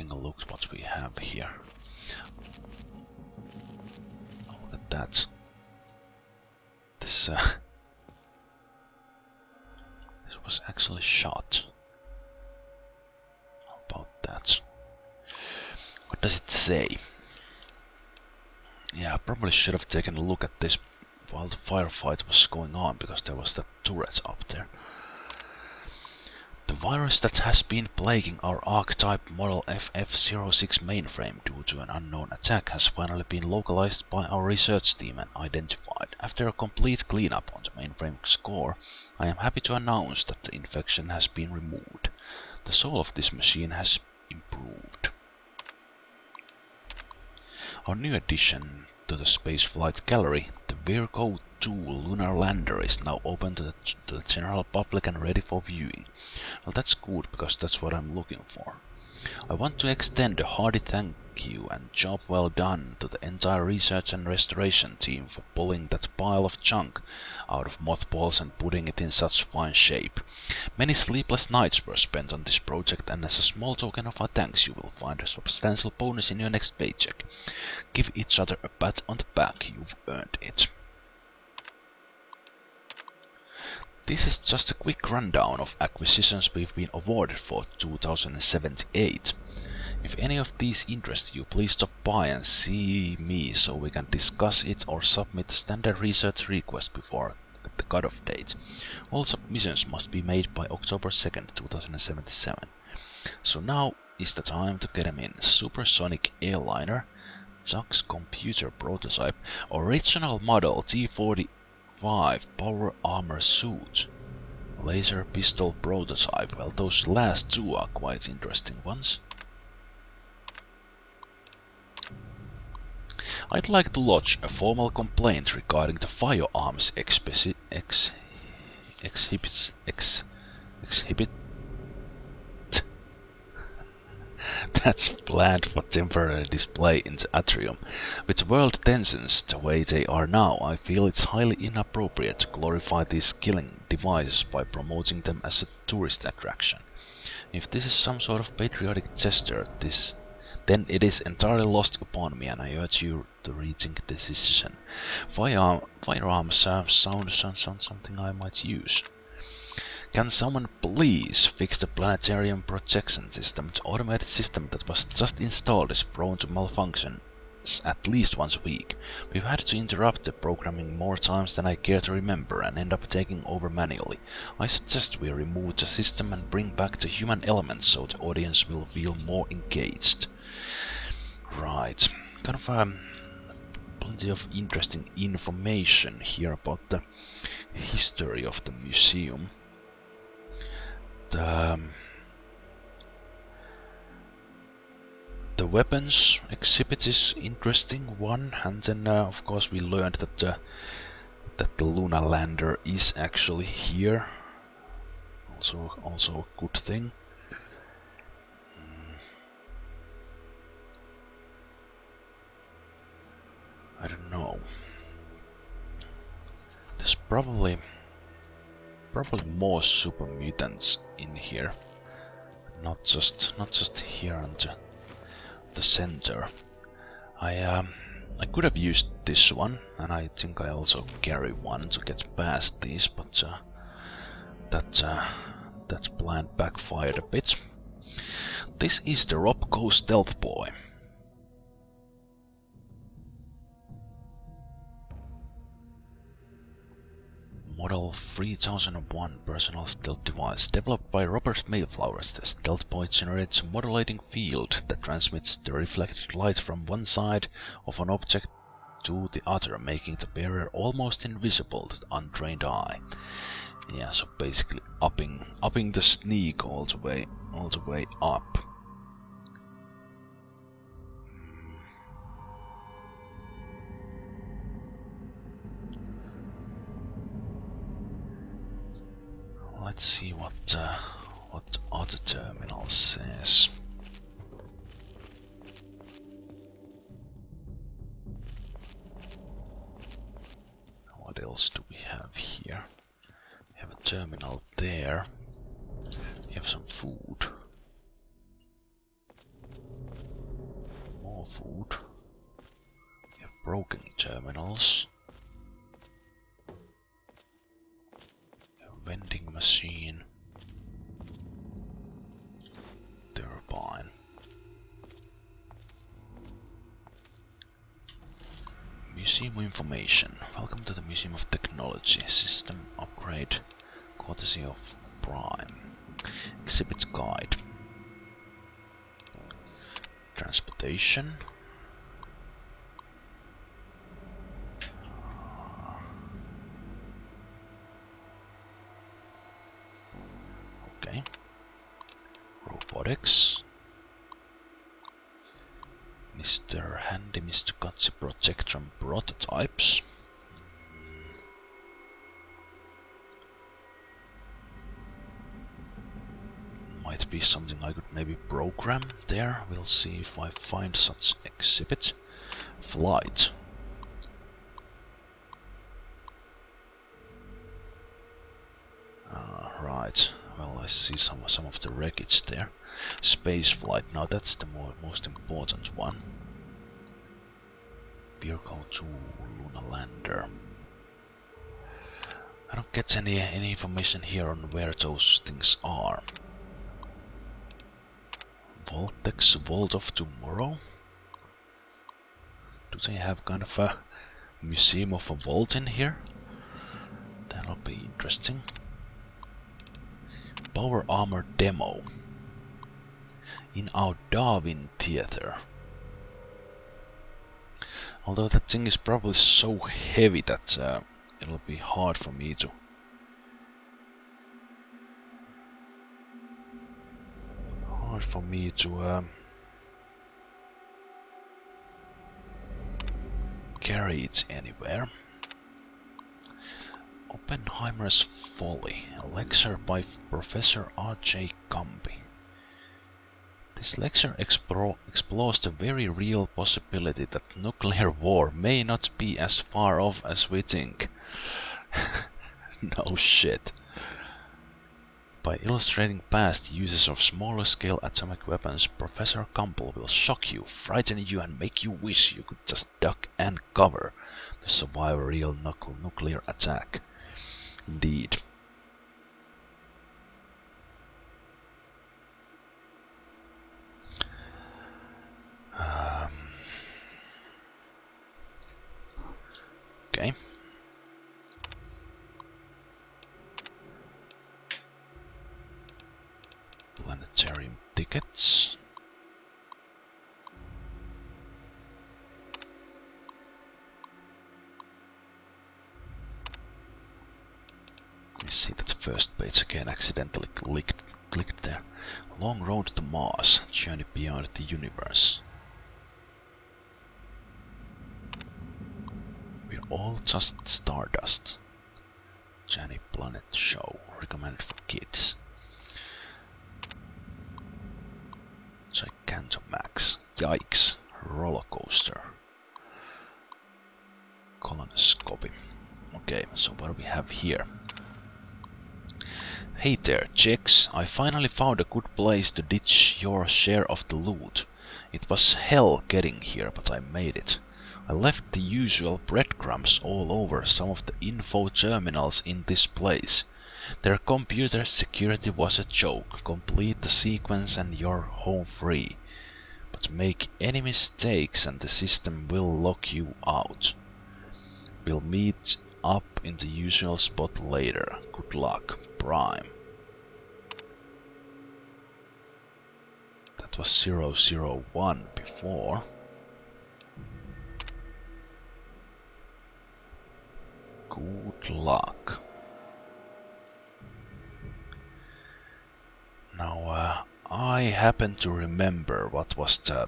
taking a look at what we have here. Oh, look at that. This was actually shot. How about that? What does it say? Yeah, I probably should have taken a look at this while the firefight was going on, because there was that turret up there. The virus that has been plaguing our archetype model FF06 mainframe due to an unknown attack has finally been localized by our research team and identified. After a complete cleanup on the mainframe's core, I am happy to announce that the infection has been removed. The soul of this machine has improved. Our new addition to the spaceflight gallery, the Virgo 2 Lunar lander, is now open to the general public and ready for viewing. Well, that's good, because that's what I'm looking for. I want to extend a hearty thank you and job well done to the entire research and restoration team for pulling that pile of junk out of mothballs and putting it in such fine shape. Many sleepless nights were spent on this project, and as a small token of our thanks you will find a substantial bonus in your next paycheck. Give each other a pat on the back, you've earned it. This is just a quick rundown of acquisitions we've been awarded for 2078. If any of these interest you, please stop by and see me so we can discuss it or submit a standard research request before the cutoff date. All submissions must be made by October 2nd, 2077. So now is the time to get them in. Supersonic airliner, Chuck's computer prototype, original model T-45 power armor suit, laser pistol prototype. Well, those last two are quite interesting ones. I'd like to lodge a formal complaint regarding the firearms exhibit that's planned for temporary display in the atrium. With world tensions the way they are now, I feel it's highly inappropriate to glorify these killing devices by promoting them as a tourist attraction. If this is some sort of patriotic gesture, then it is entirely lost upon me, and I urge you to rethink the decision. Firearms sound something I might use. Can someone please fix the Planetarium projection system? The automated system that was just installed is prone to malfunction at least once a week. We've had to interrupt the programming more times than I care to remember and end up taking over manually. I suggest we remove the system and bring back the human element so the audience will feel more engaged. Right, kind of plenty of interesting information here about the history of the museum. The weapons exhibit is interesting one, and then of course we learned that the Lunar lander is actually here. Also a good thing. I don't know. There's probably more super mutants in here, not just here on the center. I could have used this one, and I think I also carry one to get past these, but that plan backfired a bit. This is the Robco Stealth Boy. Model 3001 personal stealth device developed by Robert Mayflowers. The Stealth Boy generates a modulating field that transmits the reflected light from one side of an object to the other, making the bearer almost invisible to the untrained eye. Yeah, so basically upping the sneak all the way up. Let's see what other terminal says. What else do we have here? We have a terminal there. We have some food. food. We have broken terminals. A vending machine. Turbine. Museum information. Welcome to the Museum of Technology. System upgrade. Courtesy of Prime. Exhibit guide. Transportation. Okay. Robotics. Mr. Handy, Mr. Gutsy Projectron prototypes. Might be something I could maybe program there. We'll see if I find such exhibit. Flight. Right. Well, I see some of the wreckage there. Space flight. Now that's the most important one. Vehicle to Lunar lander. I don't get any information here on where those things are. Vault-Tec's Vault of Tomorrow. Do they have kind of a museum of a vault in here? That'll be interesting. Power armor demo in our Darwin theater. Although that thing is probably so heavy that it'll be hard for me to carry it anywhere. Oppenheimer's Folly, a lecture by Professor R.J. Gumby. This lecture explores the very real possibility that nuclear war may not be as far off as we think. No shit. By illustrating past uses of smaller scale atomic weapons, Professor Campbell will shock you, frighten you, and make you wish you could just duck and cover to survive a real nuclear attack. Indeed. Okay. Planetarium tickets. Let me see that first page again. Accidentally clicked there. Long road to Mars. Journey beyond the universe. We're all just stardust. Johnny Planet show. Recommended for kids. Gigantomax. Yikes. Roller coaster. Colonoscopy. Okay, so what do we have here? Hey there, chicks. I finally found a good place to ditch your share of the loot. It was hell getting here, but I made it. I left the usual breadcrumbs all over some of the info terminals in this place. Their computer security was a joke. Complete the sequence and you're home free. But make any mistakes and the system will lock you out. We'll meet up in the usual spot later. Good luck, Prime. That was 001 before. Good luck. Now, I happen to remember what was the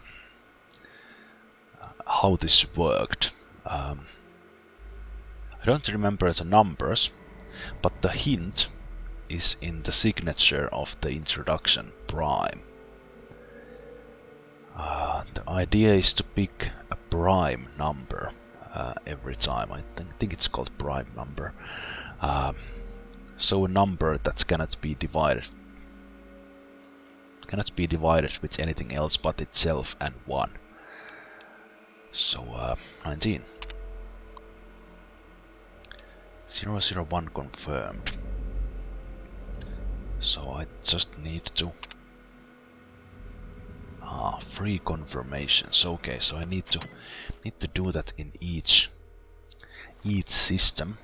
how this worked. I don't remember the numbers, but the hint is in the signature of the introduction, Prime. The idea is to pick a prime number every time. I think it's called prime number. So a number that cannot be divided with anything else but itself and 1. So, 19. 001 confirmed. So I just need to... free confirmations. Okay, so I need to do that in each system.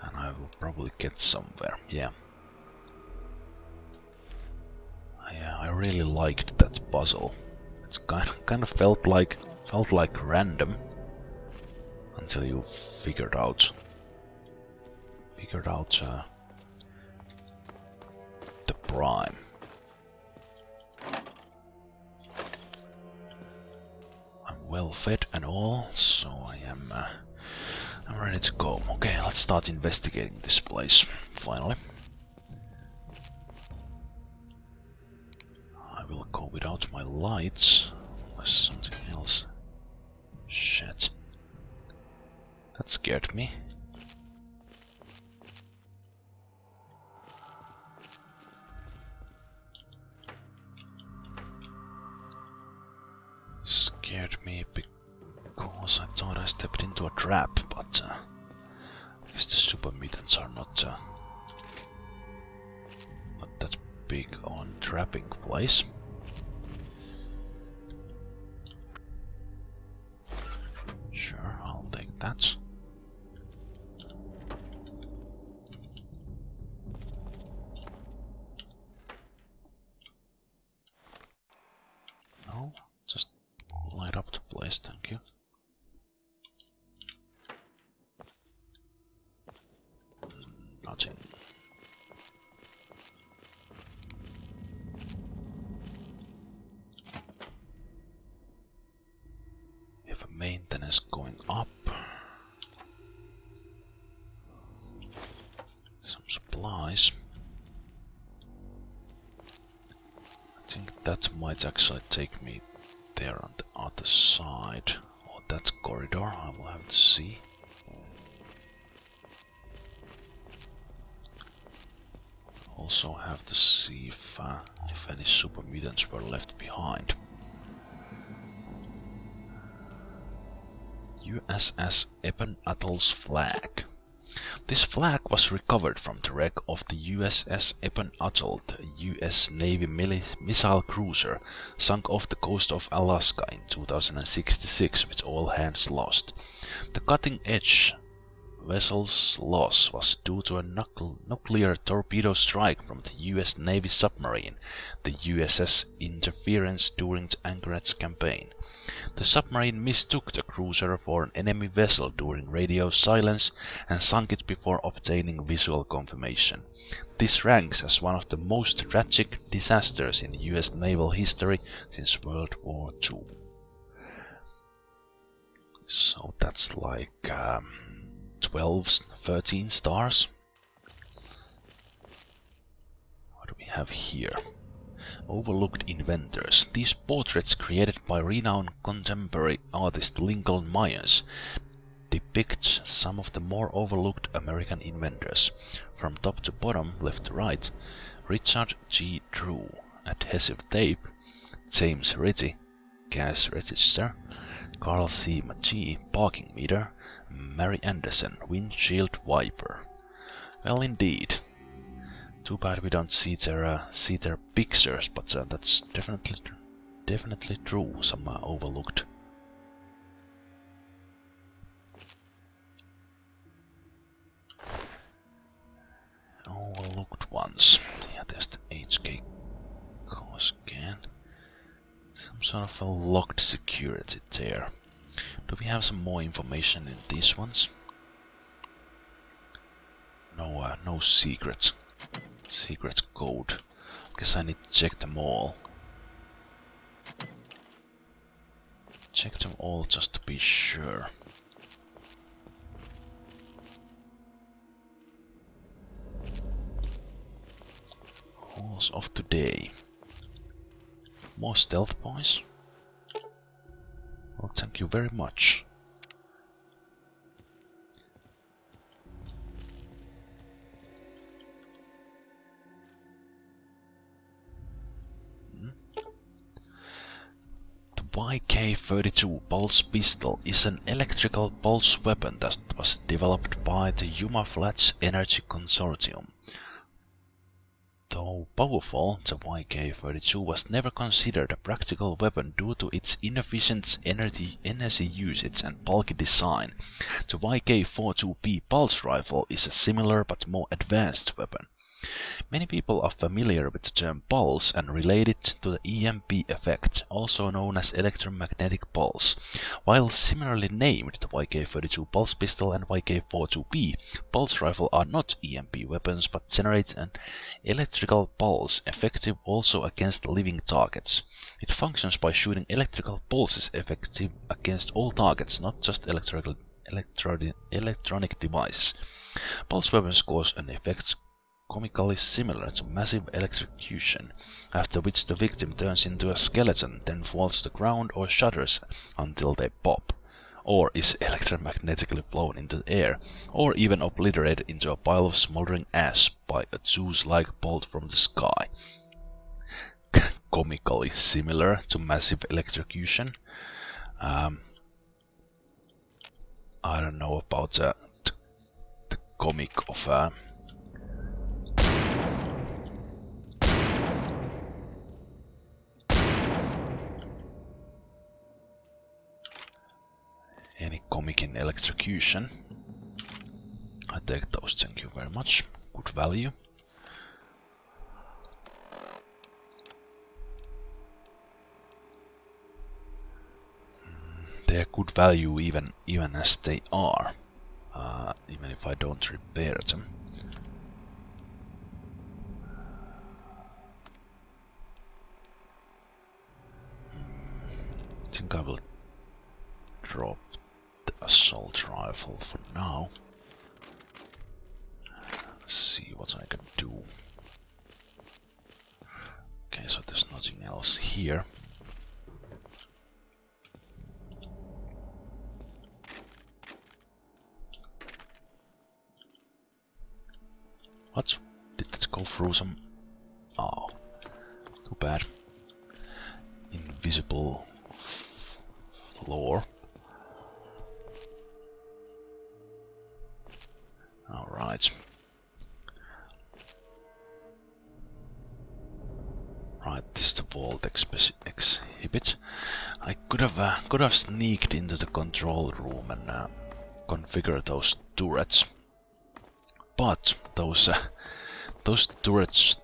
And I will probably get somewhere, yeah. I really liked that puzzle. It's kind of felt like random until you figured out the prime. I'm well fed and all, so I'm ready to go. Okay, let's start investigating this place finally. I will go without my lights, unless something else. Shit. That scared me. Scared me because I thought I stepped into a trap, but I guess the super mutants are not that big on trapping place. Sure, I'll take that. No, just light up the place, thank you. Nothing. We have maintenance going up. Some supplies. I think that might actually take me there on the other side. Or that corridor, I will have to see. Also have to see if any super mutants were left behind. USS Epona's flag. This flag was recovered from the wreck of the USS Epona, the US Navy missile cruiser, sunk off the coast of Alaska in 2066 with all hands lost. The cutting-edge vessel's loss was due to a nuclear torpedo strike from the US Navy submarine, the USS Interference, during the Anchorage campaign. The submarine mistook the cruiser for an enemy vessel during radio silence and sunk it before obtaining visual confirmation. This ranks as one of the most tragic disasters in US naval history since World War II. So that's like 12, 13 stars. What do we have here? Overlooked inventors. These portraits, created by renowned contemporary artist Lincoln Myers, depict some of the more overlooked American inventors. From top to bottom, left to right: Richard G. Drew, adhesive tape; James Ritchie, gas register; Carl C. McGee, parking meter; Mary Anderson, windshield wiper. Well, indeed. Too bad we don't see their pictures, but that's definitely true. Some overlooked. Overlooked ones. Yeah, there's the HK scan. Some sort of a locked security there. Do we have some more information in these ones? No, no secrets. Secrets code. Guess I need to check them all. Check them all just to be sure. Halls of today. More stealth points? Well, thank you very much. YK-32 pulse pistol is an electrical pulse weapon that was developed by the Umaflat's Energy Consortium. Though powerful, the YK-32 was never considered a practical weapon due to its inefficient energy usage and bulky design. The YK-42P pulse rifle is a similar but more advanced weapon. Many people are familiar with the term pulse and relate it to the EMP effect, also known as electromagnetic pulse. While similarly named, the YK-32 pulse pistol and YK-42P pulse rifle are not EMP weapons but generate an electrical pulse, effective also against living targets. It functions by shooting electrical pulses effective against all targets, not just electronic devices. Pulse weapons cause an effect comically similar to massive electrocution, after which the victim turns into a skeleton, then falls to the ground or shudders until they pop, or is electromagnetically blown into the air, or even obliterated into a pile of smoldering ash by a Zeus-like bolt from the sky. Comically similar to massive electrocution. I don't know about the comic of any comic in electrocution. I take those, thank you very much. Good value. They're good value even as they are, even if I don't repair them. I think I will drop the assault rifle for now. Let's see what I can do. Okay, so there's nothing else here. What? Did that go through some... Oh, too bad. Invisible floor. Alright. Right, this is the Vault-Tec exhibit. I could have sneaked into the control room and configured those turrets. But those turrets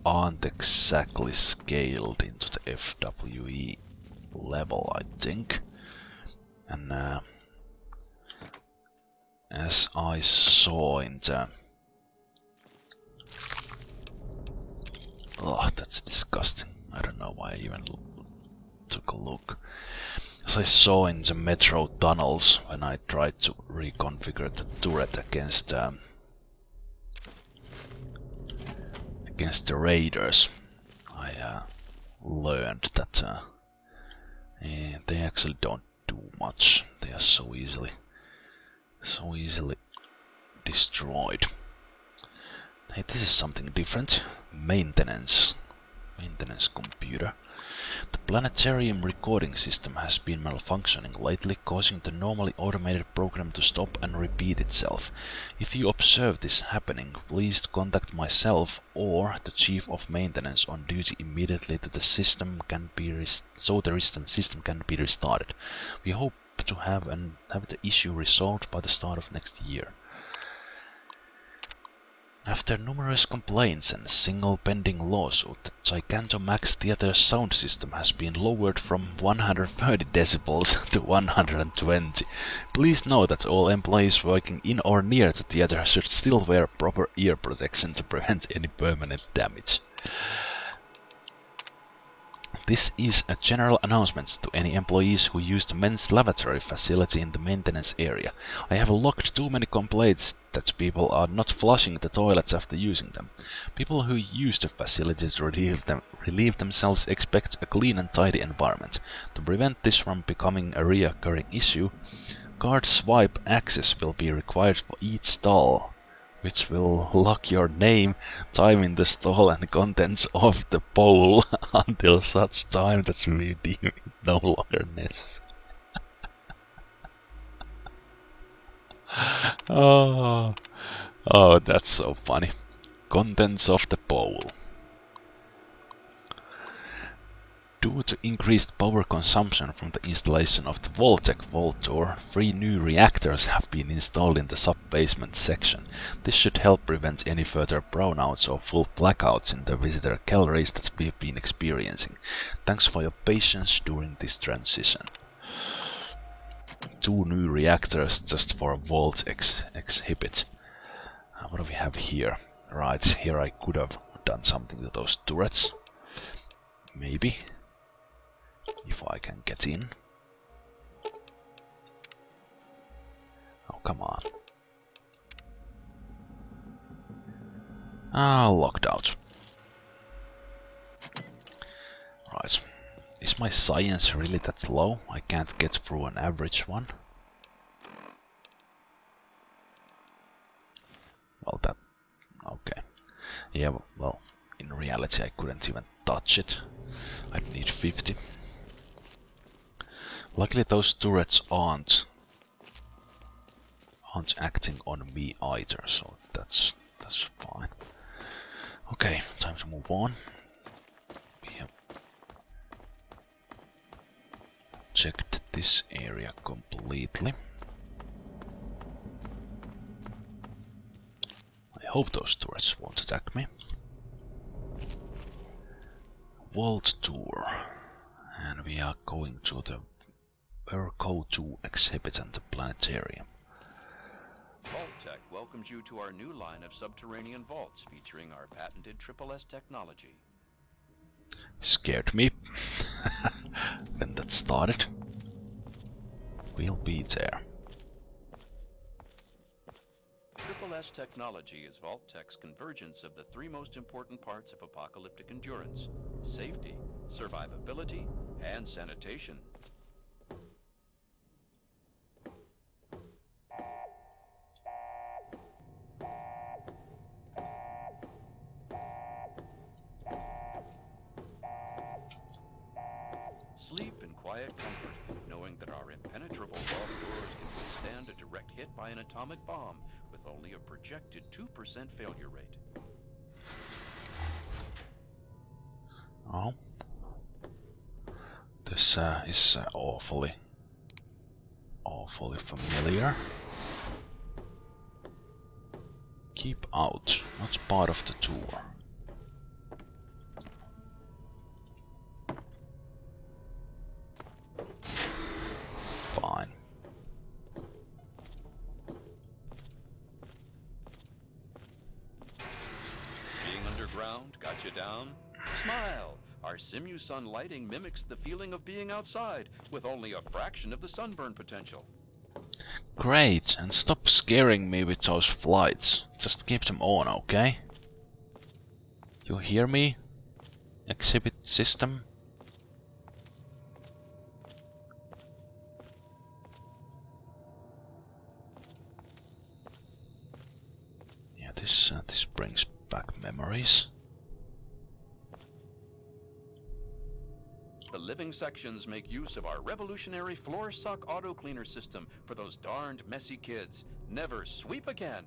aren't exactly scaled into the FWE level, I think. And as I saw in the... Oh, that's disgusting. I don't know why I even took a look. As I saw in the metro tunnels when I tried to reconfigure the turret against the raiders, I learned that they actually don't do much. They are so easily destroyed. Hey, this is something different. Maintenance computer. The Planetarium recording system has been malfunctioning lately, causing the normally automated program to stop and repeat itself. If you observe this happening, please contact myself or the Chief of Maintenance on duty immediately so the system can be restarted. We hope to have the issue resolved by the start of next year. After numerous complaints and a single pending lawsuit, the Gigantamax Theater's sound system has been lowered from 130 decibels to 120. Please note that all employees working in or near the theater should still wear proper ear protection to prevent any permanent damage. This is a general announcement to any employees who use the men's lavatory facility in the maintenance area. I have logged too many complaints that people are not flushing the toilets after using them. People who use the facilities to relieve themselves expect a clean and tidy environment. To prevent this from becoming a recurring issue, card swipe access will be required for each stall which will lock your name, time in the stall and contents of the bowl until such time that we deem it no longer necessary. Oh, oh, that's so funny. Contents of the bowl. Due to increased power consumption from the installation of the Vault-Tec Vault Door, 3 new reactors have been installed in the sub-basement section. This should help prevent any further brownouts or full blackouts in the visitor galleries that we've been experiencing. Thanks for your patience during this transition. 2 new reactors just for a Vault exhibit. What do we have here? Right, here I could have done something to those turrets. Maybe. If I can get in. Oh, come on. Ah, locked out. Right. Is my science really that low? I can't get through an average one. Well, that... okay. Yeah, well, in reality I couldn't even touch it. I'd need 50. Luckily those turrets aren't acting on me either, so that's fine. Okay, time to move on. We have checked this area completely. I hope those turrets won't attack me. Vault tour, and we are going to the Urco 2 exhibit and the Planetarium. Vault-Tec welcomes you to our new line of subterranean vaults featuring our patented SSS technology. Scared me when that started. We'll be there. SSS technology is Vault-Tec's convergence of the 3 most important parts of apocalyptic endurance: safety, survivability, and sanitation. Sleep in quiet comfort, knowing that our impenetrable vault doors can withstand a direct hit by an atomic bomb with only a projected 2% failure rate. Oh. This is awfully familiar. Keep out, not part of the tour. Fine. Being underground got you down? Smile! Our Simu-Sun lighting mimics the feeling of being outside, with only a fraction of the sunburn potential. Great, and stop scaring me with those flights. Just keep them on, okay? You hear me? Exhibit system? Yeah, this brings back memories. The living sections make use of our revolutionary floor suck auto cleaner system for those darned messy kids. Never sweep again.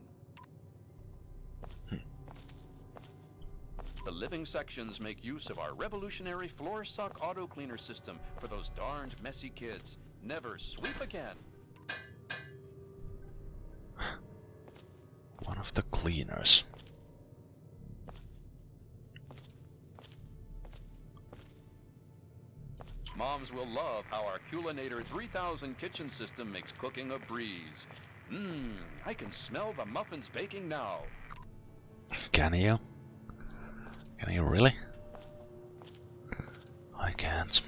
The living sections make use of our revolutionary floor suck auto cleaner system for those darned messy kids. Never sweep again. One of the cleaners. Moms will love how our Culinator 3000 kitchen system makes cooking a breeze. I can smell the muffins baking now. Can you? Can you really? I can't.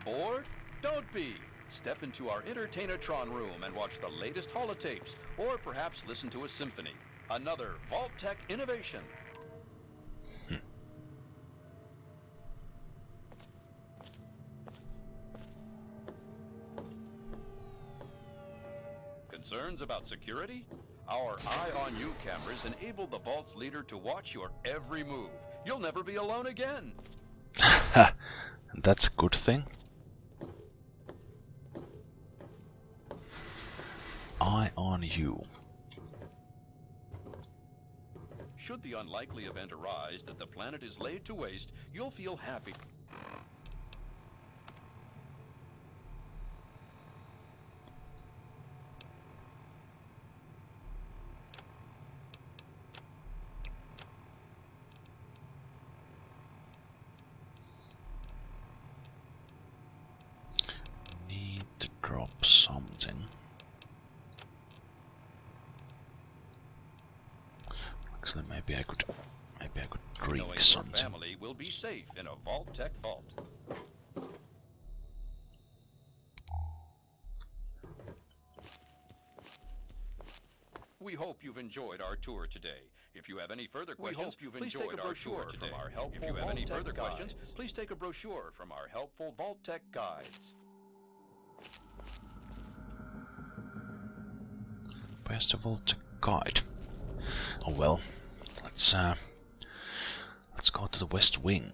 Bored? Don't be. Step into our Entertainatron room and watch the latest holotapes, or perhaps listen to a symphony. Another Vault-Tec innovation. Concerns about security? Our eye-on-you cameras enable the Vault's leader to watch your every move. You'll never be alone again. That's a good thing. Eye on you. Should the unlikely event arise that the planet is laid to waste, you'll feel happy. Need to drop something. Actually, maybe I could drink Knowing something. your family will be safe in a Vault-Tec vault. We hope you've enjoyed our tour today. If you have any further questions, please take a brochure from our helpful If you have any further questions, please take a brochure from our helpful Vault-Tec guides. Best of all, to guide. Oh well, let's go to the West Wing.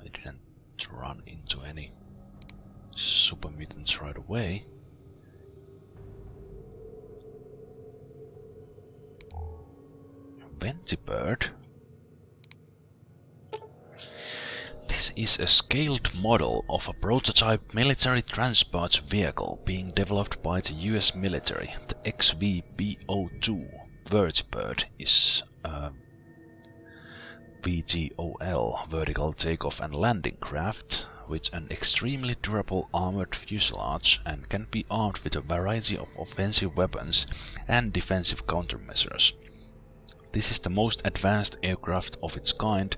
I didn't run into any super mutants right away. Ventibird. This is a scaled model of a prototype military transport vehicle being developed by the US military. The XVBO2 Vertibird is a VTOL, vertical takeoff and landing craft, with an extremely durable armored fuselage and can be armed with a variety of offensive weapons and defensive countermeasures. This is the most advanced aircraft of its kind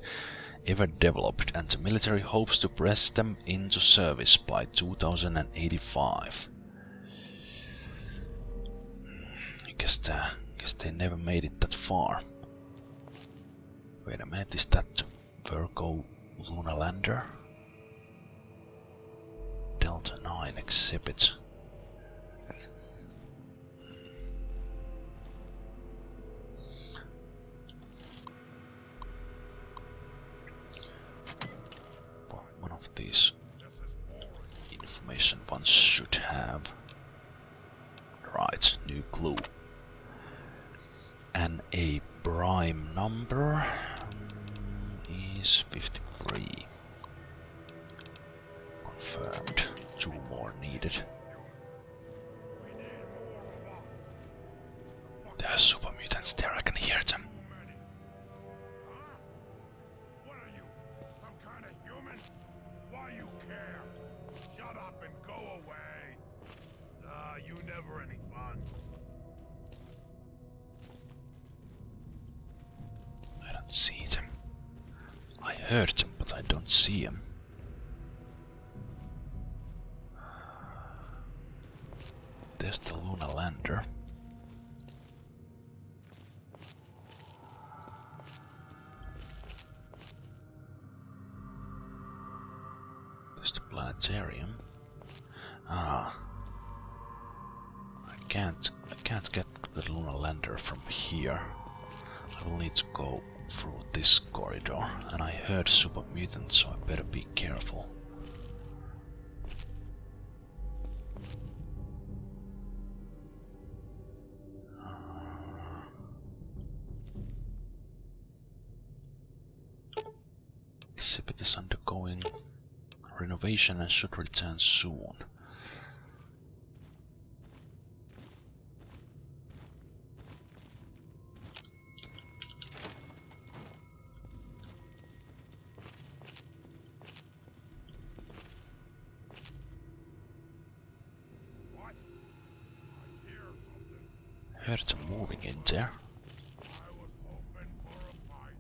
ever developed, and the military hopes to press them into service by 2085. I guess they never made it that far. Wait a minute, is that the Virgo Lunar lander? Delta 9 exhibit. One of these information ones should have. Right, new clue. And a prime number is 53. Confirmed. 2 more needed. There are super mutants there, I can hear them. What are you? Some kind of human? Why you care? Shut up and go away. You never any fun. I don't see them. I heard them, but I don't see them. There's the Lunar lander. There's the Planetarium. Ah. I can't get the Lunar lander from here. I will need to go through this corridor, and I heard super mutants, so I better be careful. Exhibit is undergoing renovation and should return soon. What? I hear something. Heard them moving in there. I was hoping for a fight.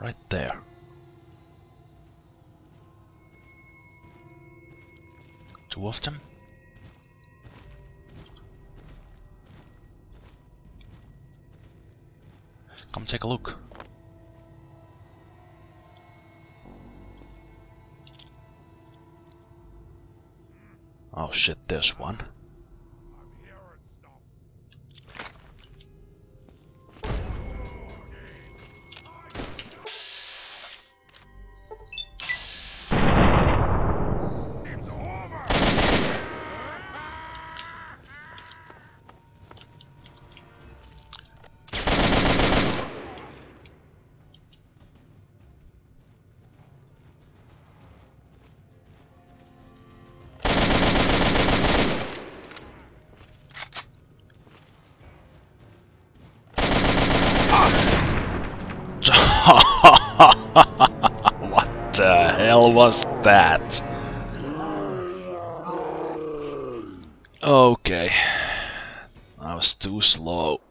Right there. Two of them. take a look. Oh shit, there's one. I'm hearing stuff. It's over! What the hell was that? Okay. I was too slow.